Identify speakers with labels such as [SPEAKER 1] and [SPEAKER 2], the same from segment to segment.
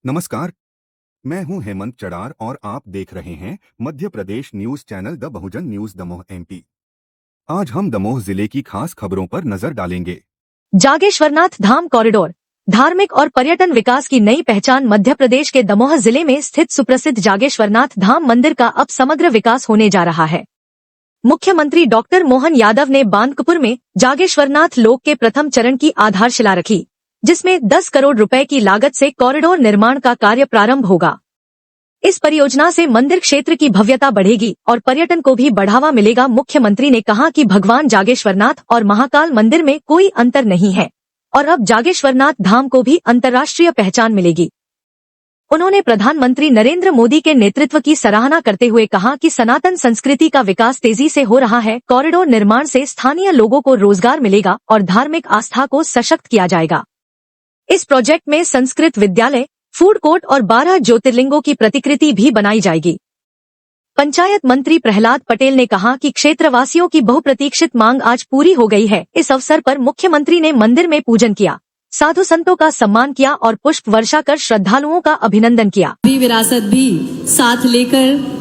[SPEAKER 1] नमस्कार, मैं हूं हेमंत चड़ार और आप देख रहे हैं Madhya Pradesh news channel the Bahujan news Damoh MP. आज हम दमोह जिले की खास खबरों पर नजर डालेंगे।
[SPEAKER 2] जागेश्वरनाथ धाम कॉरिडोर धार्मिक और पर्यटन विकास की नई पहचान। मध्य प्रदेश के दमोह जिले में स्थित सुप्रसिद्ध जागेश्वरनाथ धाम मंदिर का अब समग्र विकास होने जा रहा है। मुख्यमंत्री डॉक्टर मोहन यादव ने बांदकपुर में जागेश्वरनाथ लोक के प्रथम चरण की आधारशिला रखी, जिसमें 10 करोड़ रुपए की लागत से कॉरिडोर निर्माण का कार्य प्रारंभ होगा। इस परियोजना से मंदिर क्षेत्र की भव्यता बढ़ेगी और पर्यटन को भी बढ़ावा मिलेगा। मुख्यमंत्री ने कहा कि भगवान जागेश्वरनाथ और महाकाल मंदिर में कोई अंतर नहीं है और अब जागेश्वरनाथ धाम को भी अंतर्राष्ट्रीय पहचान मिलेगी। उन्होंने प्रधानमंत्री नरेंद्र मोदी के नेतृत्व की सराहना करते हुए कहा कि सनातन संस्कृति का विकास तेजी से हो रहा है। कॉरिडोर निर्माण से स्थानीय लोगों को रोजगार मिलेगा और धार्मिक आस्था को सशक्त किया जाएगा। इस प्रोजेक्ट में संस्कृत विद्यालय, फूड कोर्ट और 12 ज्योतिर्लिंगों की प्रतिकृति भी बनाई जाएगी। पंचायत मंत्री प्रहलाद पटेल ने कहा कि क्षेत्रवासियों की बहुप्रतीक्षित मांग आज पूरी हो गई है। इस अवसर पर मुख्यमंत्री ने मंदिर में पूजन किया, साधु संतों का सम्मान किया और पुष्प वर्षा कर श्रद्धालुओं का अभिनंदन किया।
[SPEAKER 3] विरासत भी साथ लेकर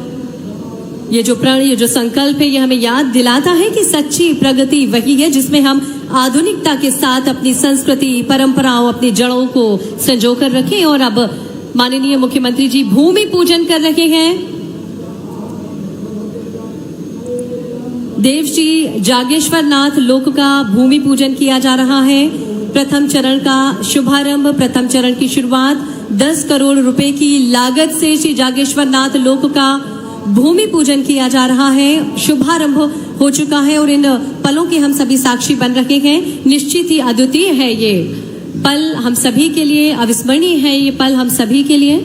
[SPEAKER 3] ये जो प्रण, ये जो संकल्प है, ये हमें याद दिलाता है कि सच्ची प्रगति वही है जिसमें हम आधुनिकता के साथ अपनी संस्कृति, परंपराओं, अपनी जड़ों को संजो कर रखें। और अब माननीय मुख्यमंत्री जी भूमि पूजन कर रहे हैं। देवश्री जागेश्वरनाथ लोक का भूमि पूजन किया जा रहा है। प्रथम चरण का शुभारंभ, प्रथम चरण की शुरुआत 10 करोड़ रुपए की लागत से श्री जागेश्वरनाथ लोक का भूमि पूजन किया जा रहा है। शुभारंभ हो चुका है और इन पलों के हम सभी साक्षी बन रहे हैं। निश्चित ही अद्वितीय है ये पल हम सभी के लिए, अविस्मरणीय है ये पल हम सभी के लिए।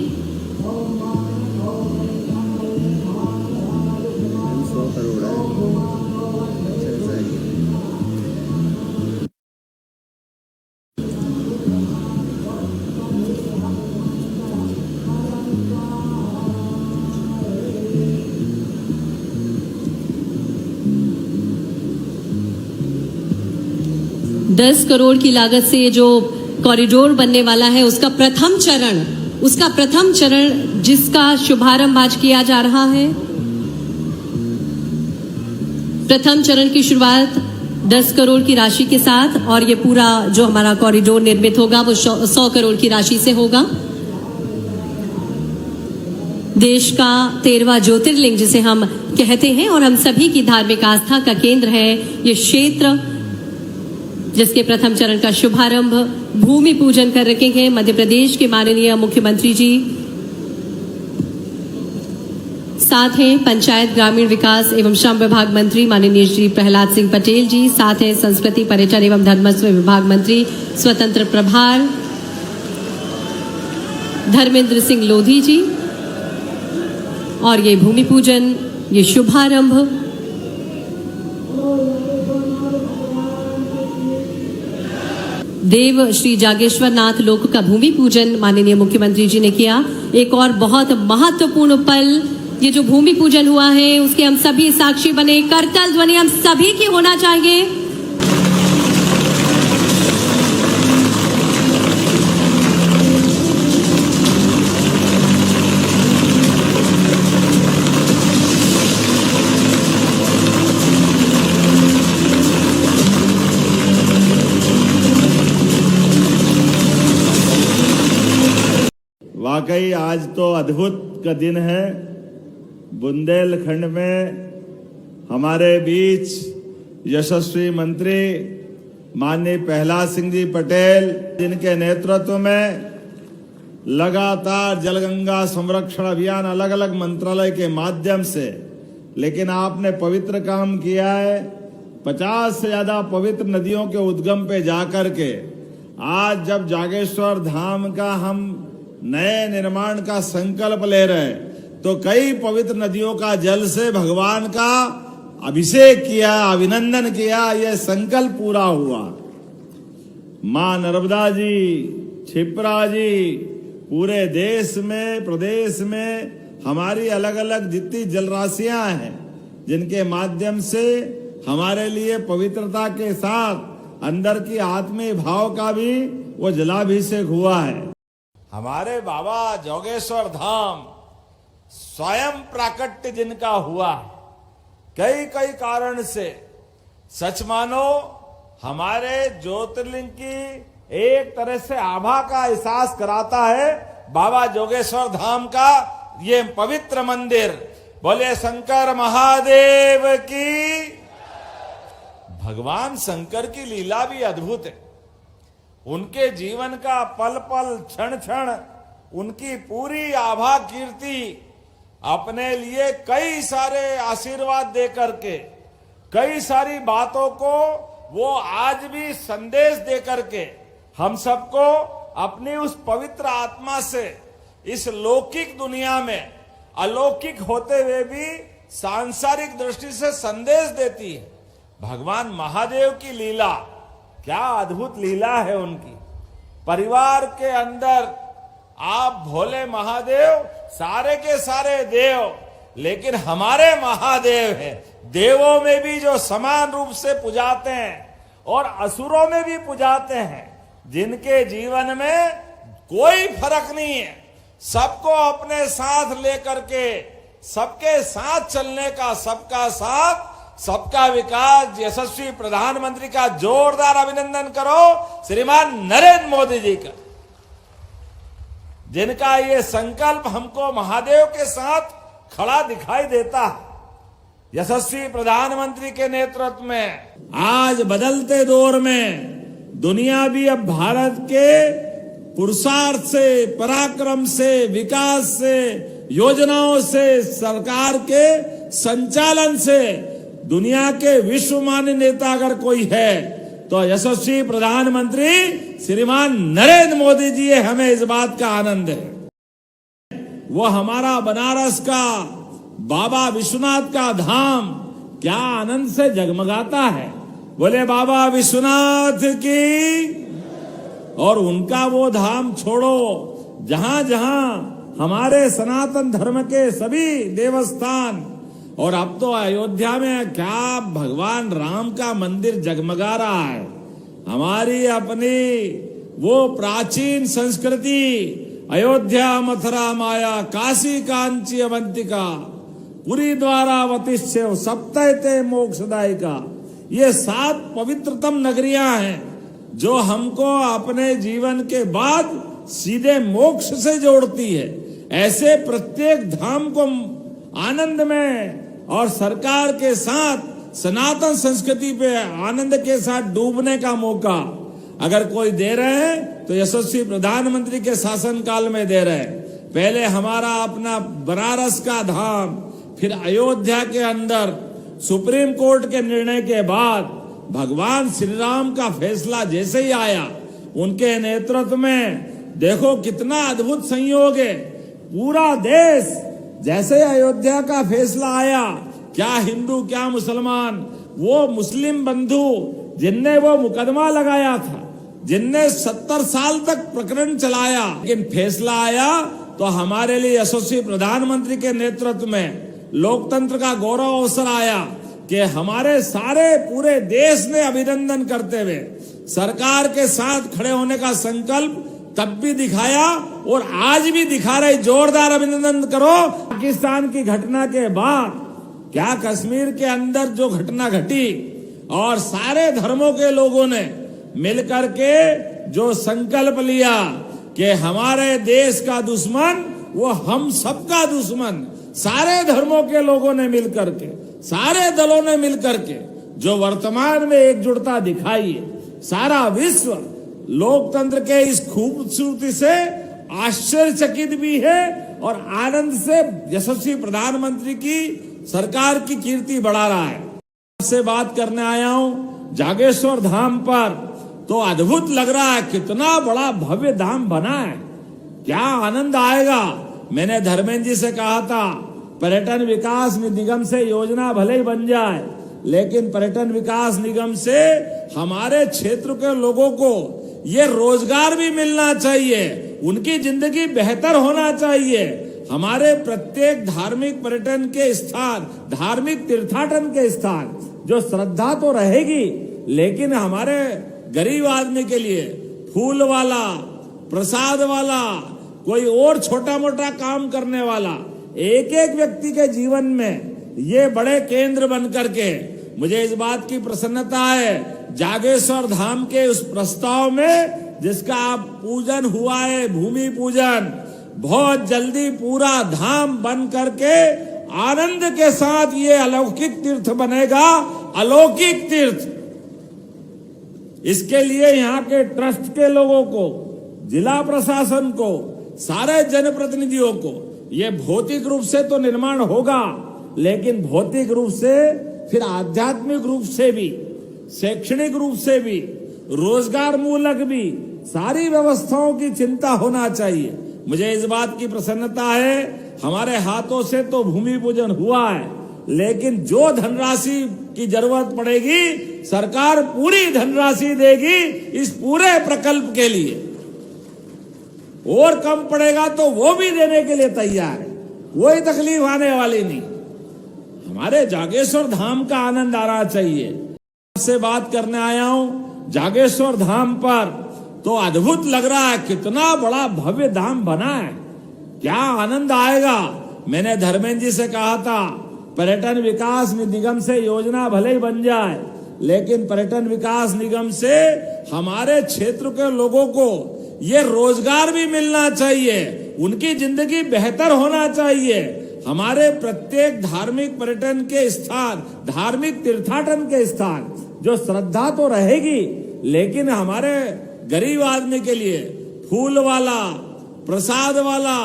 [SPEAKER 3] दस करोड़ की लागत से जो कॉरिडोर बनने वाला है उसका प्रथम चरण जिसका शुभारंभ आज किया जा रहा है। प्रथम चरण की शुरुआत 10 करोड़ की राशि के साथ और ये पूरा जो हमारा कॉरिडोर निर्मित होगा वो 100 करोड़ की राशि से होगा। देश का 13वां ज्योतिर्लिंग जिसे हम कहते हैं और हम सभी की धार्मिक आस्था का केंद्र है ये क्षेत्र, जिसके प्रथम चरण का शुभारंभ भूमि पूजन कर रखे हैं मध्य प्रदेश के माननीय मुख्यमंत्री जी। साथ हैं पंचायत ग्रामीण विकास एवं श्रम विभाग मंत्री माननीय श्री प्रहलाद सिंह पटेल जी। साथ हैं संस्कृति पर्यटन एवं धर्मस्व विभाग मंत्री स्वतंत्र प्रभार धर्मेंद्र सिंह लोधी जी। और ये भूमि पूजन, ये शुभारंभ देव श्री जागेश्वरनाथ लोक का भूमि पूजन माननीय मुख्यमंत्री जी ने किया। एक और बहुत महत्वपूर्ण पल, ये जो भूमि पूजन हुआ है उसके हम सभी साक्षी बने। करताल ध्वनि हम सभी की होना चाहिए।
[SPEAKER 4] वाकई आज तो अद्भुत का दिन है। बुंदेलखंड में हमारे बीच यशस्वी मंत्री माननीय प्रहलाद सिंह जी पटेल, जिनके नेतृत्व में लगातार जलगंगा संरक्षण अभियान अलग अलग मंत्रालय के माध्यम से, लेकिन आपने पवित्र काम किया है। 50 से ज्यादा पवित्र नदियों के उद्गम पे जाकर के आज जब जागेश्वर धाम का हम नए निर्माण का संकल्प ले रहे हैं तो कई पवित्र नदियों का जल से भगवान का अभिषेक किया, अभिनंदन किया, यह संकल्प पूरा हुआ। मां नर्मदा जी, क्षिप्रा जी, पूरे देश में, प्रदेश में हमारी अलग अलग जितनी जलराशियां हैं जिनके माध्यम से हमारे लिए पवित्रता के साथ अंदर की आत्मीय भाव का भी वो जलाभिषेक हुआ है। हमारे बाबा जोगेश्वर धाम स्वयं प्राकट्य जिनका हुआ, कई कई कारण से, सच मानो हमारे ज्योतिर्लिंग की एक तरह से आभा का एहसास कराता है बाबा जोगेश्वर धाम का ये पवित्र मंदिर। बोले शंकर महादेव की। भगवान शंकर की लीला भी अद्भुत है। उनके जीवन का पल पल क्षण क्षण उनकी पूरी आभा कीर्ति अपने लिए कई सारे आशीर्वाद दे करके, कई सारी बातों को वो आज भी संदेश दे करके हम सबको अपनी उस पवित्र आत्मा से इस लौकिक दुनिया में अलौकिक होते हुए भी सांसारिक दृष्टि से संदेश देती है। भगवान महादेव की लीला क्या अद्भुत लीला है उनकी। परिवार के अंदर आप भोले महादेव, सारे के सारे देव, लेकिन हमारे महादेव हैं, देवों में भी जो समान रूप से पुजाते हैं और असुरों में भी पुजाते हैं, जिनके जीवन में कोई फर्क नहीं है, सबको अपने साथ लेकर के सबके साथ चलने का, सबका साथ सबका विकास यशस्वी प्रधानमंत्री का जोरदार अभिनंदन करो श्रीमान नरेंद्र मोदी जी का, जिनका ये संकल्प हमको महादेव के साथ खड़ा दिखाई देता है। यशस्वी प्रधानमंत्री के नेतृत्व में आज बदलते दौर में दुनिया भी अब भारत के पुरुषार्थ से, पराक्रम से, विकास से, योजनाओं से, सरकार के संचालन से दुनिया के विश्वमान्य नेता अगर कोई है तो यशस्वी प्रधानमंत्री श्रीमान नरेंद्र मोदी जी है। हमें इस बात का आनंद है। वो हमारा बनारस का बाबा विश्वनाथ का धाम क्या आनंद से जगमगाता है। बोले बाबा विश्वनाथ की। और उनका वो धाम छोड़ो जहां जहां हमारे सनातन धर्म के सभी देवस्थान, और अब तो अयोध्या में क्या भगवान राम का मंदिर जगमगा रहा है। हमारी अपनी वो प्राचीन संस्कृति अयोध्या, मथुरा, माया, काशी, कांची, अवंतिका, पुरी, द्वारावतिश्य, सप्तैते मोक्षदायिका, ये 7 पवित्रतम नगरियां हैं जो हमको अपने जीवन के बाद सीधे मोक्ष से जोड़ती है। ऐसे प्रत्येक धाम को आनंद में और सरकार के साथ सनातन संस्कृति पे आनंद के साथ डूबने का मौका अगर कोई दे रहे हैं तो यशस्वी प्रधानमंत्री के शासनकाल में दे रहे हैं। पहले हमारा अपना बनारस का धाम, फिर अयोध्या के अंदर सुप्रीम कोर्ट के निर्णय के बाद भगवान श्री राम का फैसला जैसे ही आया, उनके नेतृत्व में देखो कितना अद्भुत संयोग है। पूरा देश जैसे अयोध्या का फैसला आया, क्या हिंदू क्या मुसलमान, वो मुस्लिम बंधु जिनने वो मुकदमा लगाया था, जिनने 70 साल तक प्रकरण चलाया, लेकिन फैसला आया तो हमारे लिए यशस्वी प्रधानमंत्री के नेतृत्व में लोकतंत्र का गौरव अवसर आया कि हमारे सारे पूरे देश ने अभिनंदन करते हुए सरकार के साथ खड़े होने का संकल्प तब भी दिखाया और आज भी दिखा रहे। जोरदार अभिनंदन करो। पाकिस्तान की घटना के बाद क्या कश्मीर के अंदर जो घटना घटी और सारे धर्मों के लोगों ने मिलकर के जो संकल्प लिया कि हमारे देश का दुश्मन वो हम सबका दुश्मन, सारे धर्मों के लोगों ने मिलकर के, सारे दलों ने मिलकर के जो वर्तमान में एकजुटता दिखाई है, सारा विश्व लोकतंत्र के इस खूबसूरती से आश्चर्यचकित भी है और आनंद से यशस्वी प्रधानमंत्री की सरकार की कीर्ति बढ़ा रहा है। आपसे बात करने आया हूं जागेश्वर धाम पर, तो अद्भुत लग रहा है, कितना बड़ा भव्य धाम बना है, क्या आनंद आएगा। मैंने धर्मेंद्र जी से कहा था पर्यटन विकास निगम से योजना भले ही बन जाए, लेकिन पर्यटन विकास निगम से हमारे क्षेत्र के लोगों को ये रोजगार भी मिलना चाहिए, उनकी जिंदगी बेहतर होना चाहिए। हमारे प्रत्येक धार्मिक पर्यटन के स्थान, धार्मिक तीर्थाटन के स्थान, जो श्रद्धा तो रहेगी, लेकिन हमारे गरीब आदमी के लिए फूल वाला, प्रसाद वाला, कोई और छोटा मोटा काम करने वाला, एक एक व्यक्ति के जीवन में ये बड़े केंद्र बन करके मुझे इस बात की प्रसन्नता है, जागेश्वर धाम के उस प्रस्ताव में जिसका पूजन हुआ है, भूमि पूजन, बहुत जल्दी पूरा धाम बन करके आनंद के साथ ये अलौकिक तीर्थ बनेगा, अलौकिक तीर्थ। इसके लिए यहाँ के ट्रस्ट के लोगों को, जिला प्रशासन को, सारे जनप्रतिनिधियों को, ये भौतिक रूप से तो निर्माण होगा, लेकिन भौतिक रूप से फिर आध्यात्मिक रूप से भी, शैक्षणिक रूप से भी, रोजगार मूलक भी सारी व्यवस्थाओं की चिंता होना चाहिए। मुझे इस बात की प्रसन्नता है, हमारे हाथों से तो भूमि पूजन हुआ है, लेकिन जो धनराशि की जरूरत पड़ेगी सरकार पूरी धनराशि देगी इस पूरे प्रकल्प के लिए, और कम पड़ेगा तो वो भी देने के लिए तैयार है, कोई तकलीफ आने वाली नहीं। हमारे जागेश्वर धाम का आनंद आ रहा चाहिए। आपसे बात करने आया हूं जागेश्वर धाम पर, तो अद्भुत लग रहा है, कितना बड़ा भव्य धाम बना है, क्या आनंद आएगा। मैंने धर्मेंद्र जी से कहा था पर्यटन विकास निगम से योजना भले ही बन जाए, लेकिन पर्यटन विकास निगम से हमारे क्षेत्र के लोगों को ये रोजगार भी मिलना चाहिए, उनकी जिंदगी बेहतर होना चाहिए। हमारे प्रत्येक धार्मिक पर्यटन के स्थान, धार्मिक तीर्थाटन के स्थान, जो श्रद्धा तो रहेगी, लेकिन हमारे गरीब आदमी के लिए फूल वाला, प्रसाद वाला,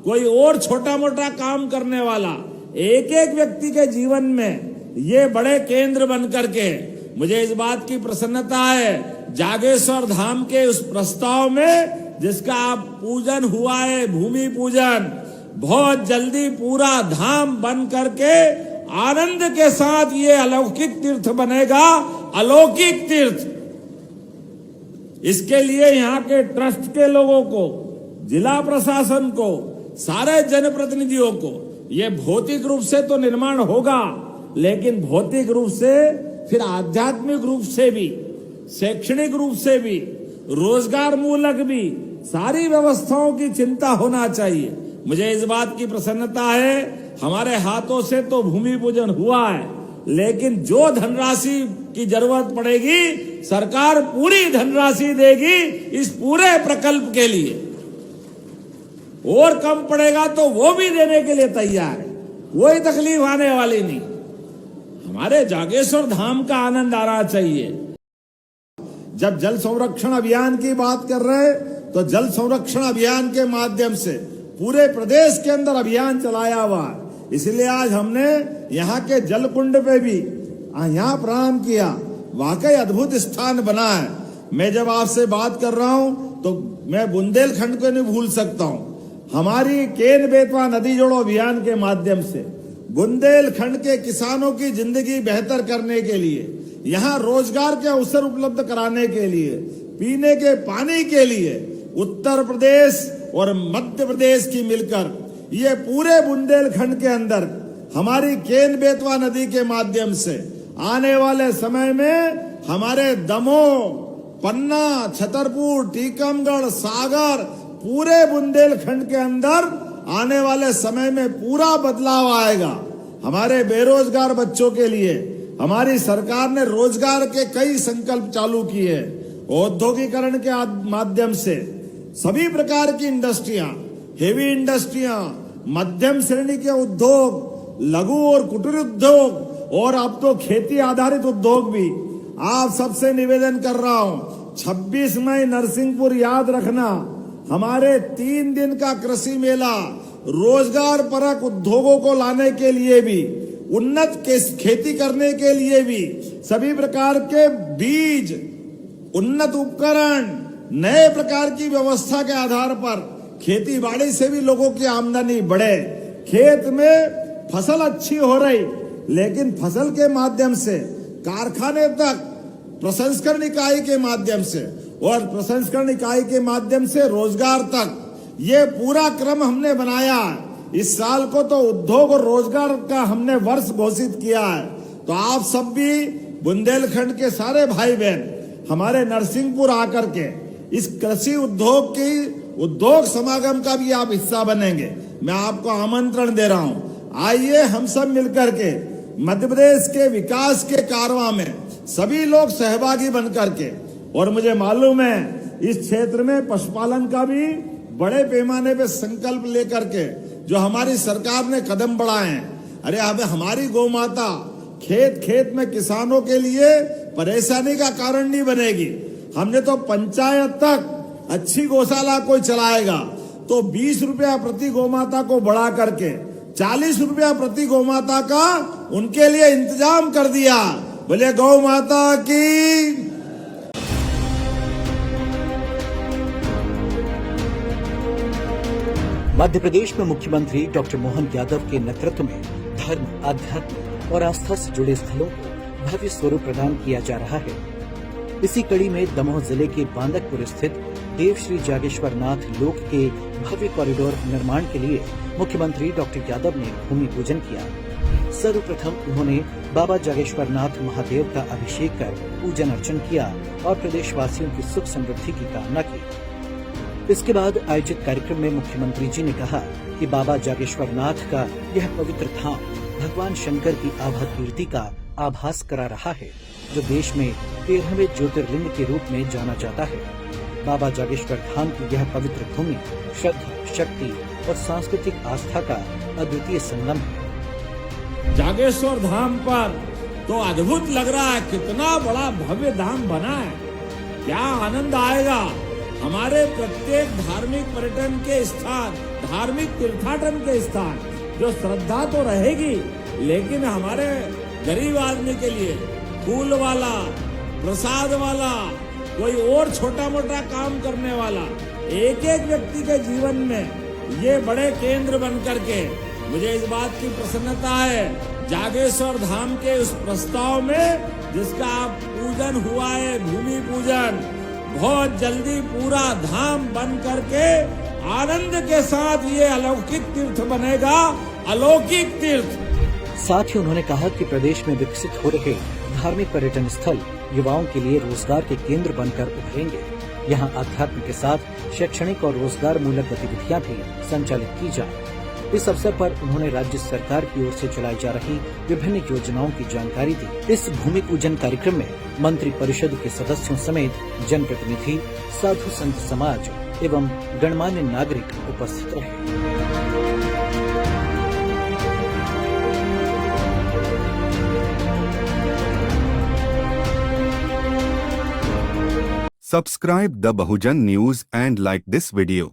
[SPEAKER 4] कोई और छोटा मोटा काम करने वाला, एक एक व्यक्ति के जीवन में ये बड़े केंद्र बन करके मुझे इस बात की प्रसन्नता है, जागेश्वर धाम के उस प्रस्ताव में जिसका पूजन हुआ है, भूमि पूजन, बहुत जल्दी पूरा धाम बन करके आनंद के साथ ये अलौकिक तीर्थ बनेगा, अलौकिक तीर्थ। इसके लिए यहाँ के ट्रस्ट के लोगों को, जिला प्रशासन को, सारे जनप्रतिनिधियों को, ये भौतिक रूप से तो निर्माण होगा, लेकिन भौतिक रूप से फिर आध्यात्मिक रूप से भी, शैक्षणिक रूप से भी, रोजगार मूलक भी सारी व्यवस्थाओं की चिंता होना चाहिए। मुझे इस बात की प्रसन्नता है, हमारे हाथों से तो भूमि पूजन हुआ है, लेकिन जो धनराशि की जरूरत पड़ेगी सरकार पूरी धनराशि देगी इस पूरे प्रकल्प के लिए, और कम पड़ेगा तो वो भी देने के लिए तैयार है, कोई तकलीफ आने वाली नहीं। हमारे जागेश्वर धाम का आनंद आ रहा चाहिए। जब जल संरक्षण अभियान की बात कर रहे हैं, तो जल संरक्षण अभियान के माध्यम से पूरे प्रदेश के अंदर अभियान चलाया हुआ है, इसलिए आज हमने यहाँ के जल कुंड पे भी यहाँ प्रणाम किया, वाकई अद्भुत स्थान बना है। मैं जब आपसे बात कर रहा हूँ तो मैं बुंदेलखंड को नहीं भूल सकता हूँ। हमारी केन बेतवा नदी जोड़ो अभियान के माध्यम से बुंदेलखंड के किसानों की जिंदगी बेहतर करने के लिए, यहाँ रोजगार के अवसर उपलब्ध कराने के लिए, पीने के पानी के लिए उत्तर प्रदेश और मध्य प्रदेश की मिलकर ये पूरे बुंदेलखंड के अंदर हमारी केन बेतवा नदी के माध्यम से आने वाले समय में हमारे दमोह, पन्ना, छतरपुर, टीकमगढ़, सागर, पूरे बुंदेलखंड के अंदर आने वाले समय में पूरा बदलाव आएगा। हमारे बेरोजगार बच्चों के लिए हमारी सरकार ने रोजगार के कई संकल्प चालू किए। औद्योगिकरण के माध्यम से सभी प्रकार की इंडस्ट्रियां, हेवी इंडस्ट्रियां, मध्यम श्रेणी के उद्योग, लघु और कुटीर उद्योग, और अब तो खेती आधारित उद्योग भी। आप सबसे निवेदन कर रहा हूं, 26 मई नरसिंहपुर याद रखना, हमारे 3 दिन का कृषि मेला रोजगार परक उद्योगों को लाने के लिए भी, उन्नत खेती करने के लिए भी, सभी प्रकार के बीज, उन्नत उपकरण, नए प्रकार की व्यवस्था के आधार पर खेती बाड़ी से भी लोगों की आमदनी बढ़े। खेत में फसल अच्छी हो रही, लेकिन फसल के माध्यम से कारखाने तक, प्रसंस्करण इकाई के माध्यम से, और प्रसंस्करण इकाई के माध्यम से रोजगार तक, ये पूरा क्रम हमने बनाया। इस साल को तो उद्योग और रोजगार का हमने वर्ष घोषित किया है। तो आप सब भी बुंदेलखंड के सारे भाई बहन हमारे नरसिंहपुर आकर के इस कृषि उद्योग की उद्योग समागम का भी आप हिस्सा बनेंगे। मैं आपको आमंत्रण दे रहा हूं, आइए हम सब मिलकर के मध्य प्रदेश के विकास के कारवां में सभी लोग सहभागी बन करके, और मुझे मालूम है इस क्षेत्र में पशुपालन का भी बड़े पैमाने पे संकल्प लेकर के जो हमारी सरकार ने कदम बढ़ाए हैं। अरे अब हमारी गौ माता खेत खेत में किसानों के लिए परेशानी का कारण नहीं बनेगी। हमने तो पंचायत तक अच्छी गौशाला कोई चलाएगा तो 20 रुपया प्रति गौमाता को बढ़ा करके 40 रुपया प्रति गौमाता का उनके लिए इंतजाम कर दिया। बोले गौ माता की।
[SPEAKER 5] मध्य प्रदेश में मुख्यमंत्री डॉक्टर मोहन यादव के नेतृत्व में धर्म, आध्यात्म और आस्था से जुड़े स्थलों को भव्य स्वरूप प्रदान किया जा रहा है। इसी कड़ी में दमोह जिले के बांदकपुर स्थित देव श्री जागेश्वर नाथ लोक के भव्य कॉरिडोर निर्माण के लिए मुख्यमंत्री डॉक्टर यादव ने भूमि पूजन किया। सर्वप्रथम उन्होंने बाबा जागेश्वर नाथ महादेव का अभिषेक कर पूजन अर्चन किया और प्रदेशवासियों की सुख समृद्धि की कामना की। इसके बाद आयोजित कार्यक्रम में मुख्यमंत्री जी ने कहा कि बाबा जागेश्वर नाथ का यह पवित्र धाम भगवान शंकर की आभा कीर्ति का आभास करा रहा है, जो देश में 13वें ज्योतिर्लिंग के रूप में जाना जाता है। बाबा जागेश्वर धाम की यह पवित्र भूमि श्रद्धा, शक्ति और सांस्कृतिक आस्था का अद्वितीय संगम है।
[SPEAKER 4] जागेश्वर धाम पर तो अद्भुत लग रहा है, कितना बड़ा भव्य धाम बना है, क्या आनंद आएगा। हमारे प्रत्येक धार्मिक पर्यटन के स्थान, धार्मिक तीर्थाटन के स्थान, जो श्रद्धा तो रहेगी लेकिन हमारे गरीब आदमी के लिए फूल वाला, प्रसाद वाला, कोई और छोटा मोटा काम करने वाला, एक एक व्यक्ति के जीवन में ये बड़े केंद्र बन करके मुझे इस बात की प्रसन्नता है। जागेश्वर धाम के उस प्रस्ताव में जिसका पूजन हुआ है, भूमि पूजन, बहुत जल्दी पूरा धाम बन करके आनंद के साथ ये अलौकिक तीर्थ बनेगा, अलौकिक तीर्थ।
[SPEAKER 5] साथ ही उन्होंने कहा कि प्रदेश में विकसित हो रहे धार्मिक पर्यटन स्थल युवाओं के लिए रोजगार के केंद्र बनकर उभरेंगे। यहाँ अध्यात्म के साथ शैक्षणिक और रोजगार मूलक गतिविधियाँ भी संचालित की जाए। इस अवसर पर उन्होंने राज्य सरकार की ओर से चलाई जा रही विभिन्न योजनाओं की जानकारी दी। इस भूमि पूजन कार्यक्रम में मंत्री परिषद के सदस्यों समेत जनप्रतिनिधि, साधु संत समाज एवं गणमान्य नागरिक उपस्थित रहे।
[SPEAKER 1] Subscribe the Bahujan News and like this video.